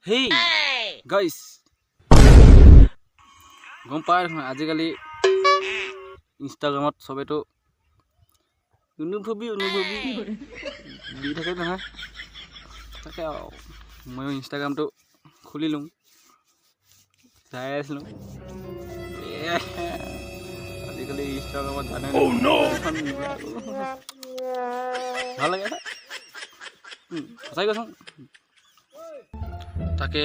Hey guys গম পাই দেখোন আজিকালি ইনষ্টাগ্ৰামত সবেতো অনুভৱী দি থাকে নহয় তাকে ময়ো ইনষ্টাগ্ৰামটো খুলি লওঁ চাই আছিলোঁ আজিকালি ইনষ্টাগ্ৰামত জানে ভাল লাগে সঁচাই কৈছোঁ তাকে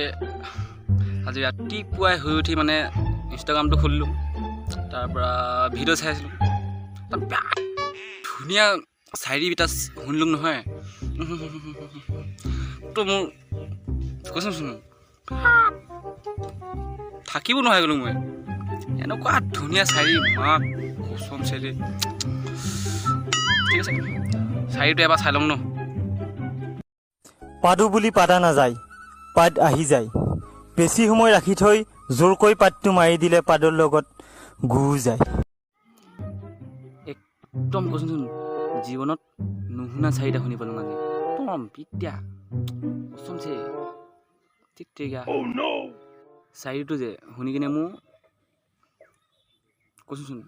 আজি ৰাতিপুৱাই শুই উঠি মানে ইনষ্টাগ্ৰামটো খুলিলোঁ তাৰপৰা ভিডিঅ' চাই আছিলোঁ তাত ধুনীয়া চাৰিটা শুনিলোঁ নহয় তো মোৰ কৈছোঁচোন থাকিব নোৱাৰি গ'লোঁ মই এনেকুৱা ধুনীয়া চাৰি মাক কচম চাৰি ঠিক আছে চাৰিটো এবাৰ চাই লওঁ ন পাদু বুলি পাতা নাযায় পাদ আহি যায় বেছি সময় ৰাখি থৈ জোৰকৈ পাতটো মাৰি দিলে পাদৰ লগত গু যায় একদম কৈছোঁচোন জীৱনত নুশুনা চাৰিটা শুনি পালোঁ আজি একদম বিদ্যা কচম চে ঠিক ঠিক চাৰিটো যে শুনি কিনে মোৰ কৈছোঁচোন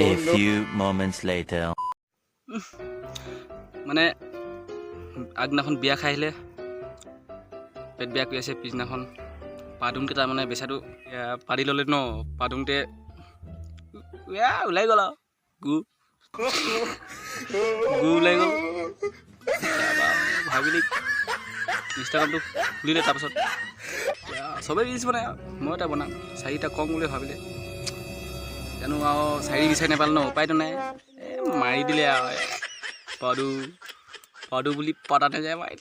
A few moments later. মানে আগদিনাখন বিয়া খাই আহিলে পেট বেয়া কৰি আছে পিছদিনাখন পাদুংকেইটা মানে বেচাটো পাৰি ল'লে ন পাদুংতে ওলাই গ'ল আৰু গু ওলাই গ'ল ভাবিলি ইনষ্টাগ্ৰামটো খুলিলে তাৰপাছত চবেই ৰিলচ বনাই মই এটা বনাম চাৰিটা কম বুলি ভাবিলে জানো আৰু চাৰি বিচাৰি নাপালে ন উপায়তো নাই মাৰি দিলে আৰু পাদু বুলি পতা নাযায় মাৰি